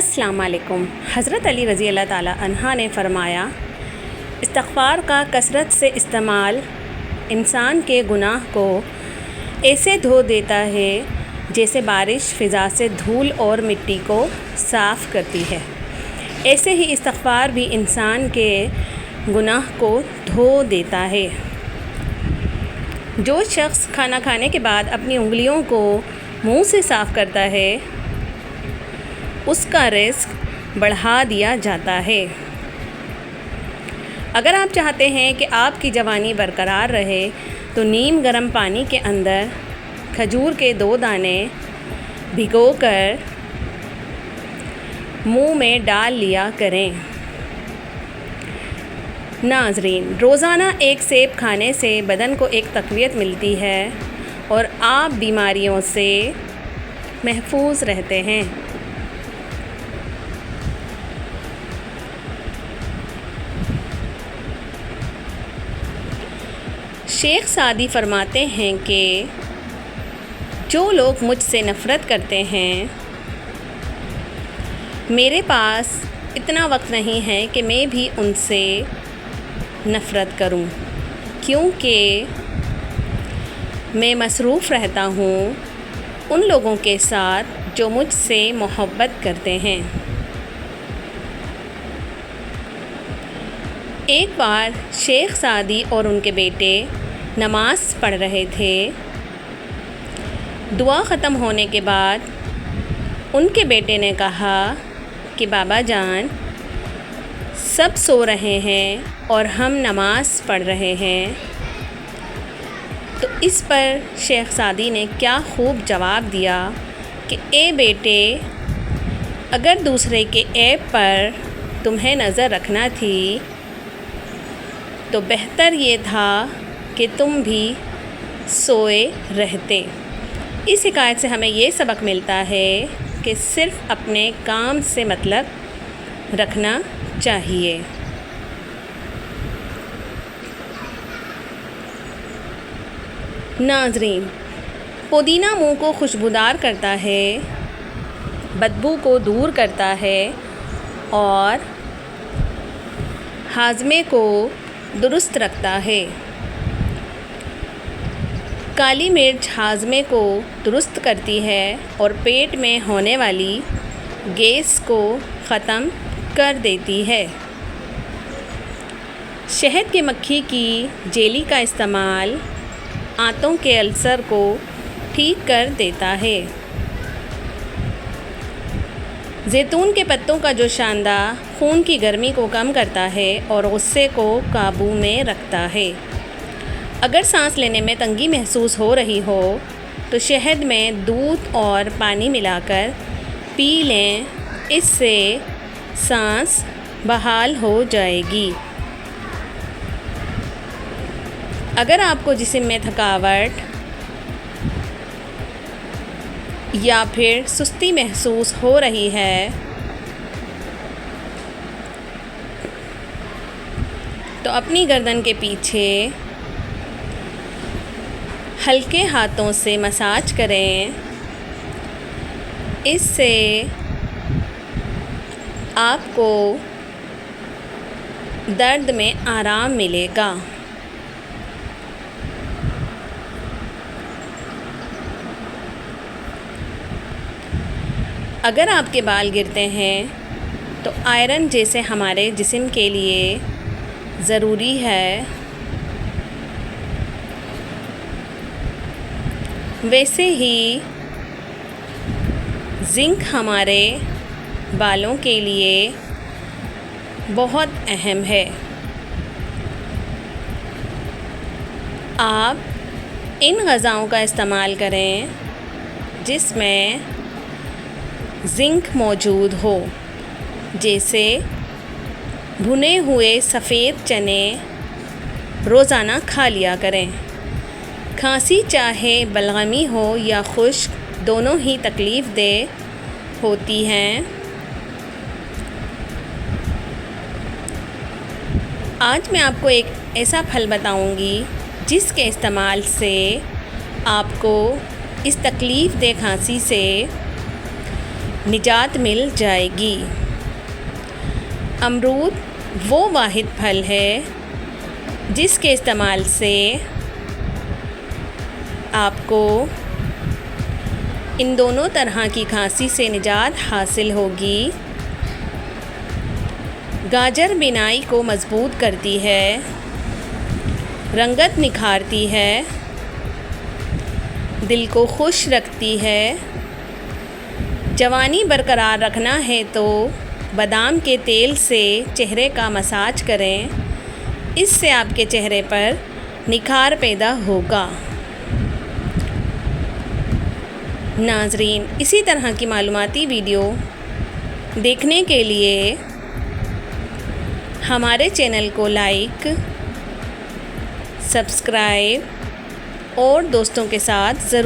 अस्सलाम वालेकुम। हज़रत अली रज़ी अल्लाह ताला अन्हा ने फ़रमाया, इस्तिग़फ़ार का कसरत से इस्तेमाल इंसान के गुनाह को ऐसे धो देता है जैसे बारिश फ़िज़ा से धूल और मिट्टी को साफ़ करती है। ऐसे ही इस्तिग़फ़ार भी इंसान के गुनाह को धो देता है। जो शख्स खाना खाने के बाद अपनी उंगलियों को मुंह से साफ़ करता है, उसका रिज़्क़ बढ़ा दिया जाता है। अगर आप चाहते हैं कि आपकी जवानी बरकरार रहे तो नीम गर्म पानी के अंदर खजूर के 2 दाने भिगोकर मुंह में डाल लिया करें। नाज़रीन, रोज़ाना एक सेब खाने से बदन को एक तक़वियत मिलती है और आप बीमारियों से महफूज रहते हैं। शेख सादी फरमाते हैं कि जो लोग मुझसे नफ़रत करते हैं, मेरे पास इतना वक्त नहीं है कि मैं भी उनसे नफ़रत करूं, क्योंकि मैं मसरूफ़ रहता हूं उन लोगों के साथ जो मुझसे मोहब्बत करते हैं। एक बार शेख सादी और उनके बेटे नमाज़ पढ़ रहे थे। दुआ ख़त्म होने के बाद उनके बेटे ने कहा कि बाबा जान, सब सो रहे हैं और हम नमाज़ पढ़ रहे हैं। तो इस पर शेख सादी ने क्या खूब जवाब दिया कि ए बेटे, अगर दूसरे के ऐब पर तुम्हें नज़र रखना थी तो बेहतर ये था कि तुम भी सोए रहते। इस हिकायत से हमें ये सबक मिलता है कि सिर्फ़ अपने काम से मतलब रखना चाहिए। नाज़रीन, पुदीना मुंह को खुशबूदार करता है, बदबू को दूर करता है और हाज़मे को दुरुस्त रखता है। काली मिर्च हाज़मे को दुरुस्त करती है और पेट में होने वाली गैस को ख़त्म कर देती है। शहद की मक्खी की जेली का इस्तेमाल आंतों के अल्सर को ठीक कर देता है। ज़ैतून के पत्तों का जोशांदा खून की गर्मी को कम करता है और गुस्से को काबू में रखता है। अगर सांस लेने में तंगी महसूस हो रही हो तो शहद में दूध और पानी मिलाकर पी लें, इससे सांस बहाल हो जाएगी। अगर आपको जिस्म में थकावट या फिर सुस्ती महसूस हो रही है तो अपनी गर्दन के पीछे हल्के हाथों से मसाज करें। इससे आपको दर्द में आराम मिलेगा। अगर आपके बाल गिरते हैं तो आयरन जैसे हमारे जिस्म के लिए ज़रूरी है, वैसे ही ज़िंक हमारे बालों के लिए बहुत अहम है। आप इन ग़िज़ाओं का इस्तेमाल करें जिसमें ज़िंक मौजूद हो, जैसे भुने हुए सफ़ेद चने रोज़ाना खा लिया करें। खांसी चाहे बलगमी हो या खुश्क, दोनों ही तकलीफ़ दे होती हैं। आज मैं आपको एक ऐसा फल बताऊंगी जिसके इस्तेमाल से आपको इस तकलीफ़ दे खांसी से निजात मिल जाएगी। अमरूद वो वाहिद फल है जिसके इस्तेमाल से आपको इन दोनों तरह की खांसी से निजात हासिल होगी। गाजर बीनाई को मज़बूत करती है, रंगत निखारती है, दिल को खुश रखती है। जवानी बरकरार रखना है तो बादाम के तेल से चेहरे का मसाज करें, इससे आपके चेहरे पर निखार पैदा होगा। नाज़रीन, इसी तरह की मालूमाती वीडियो देखने के लिए हमारे चैनल को लाइक, सब्सक्राइब और दोस्तों के साथ ज़रूर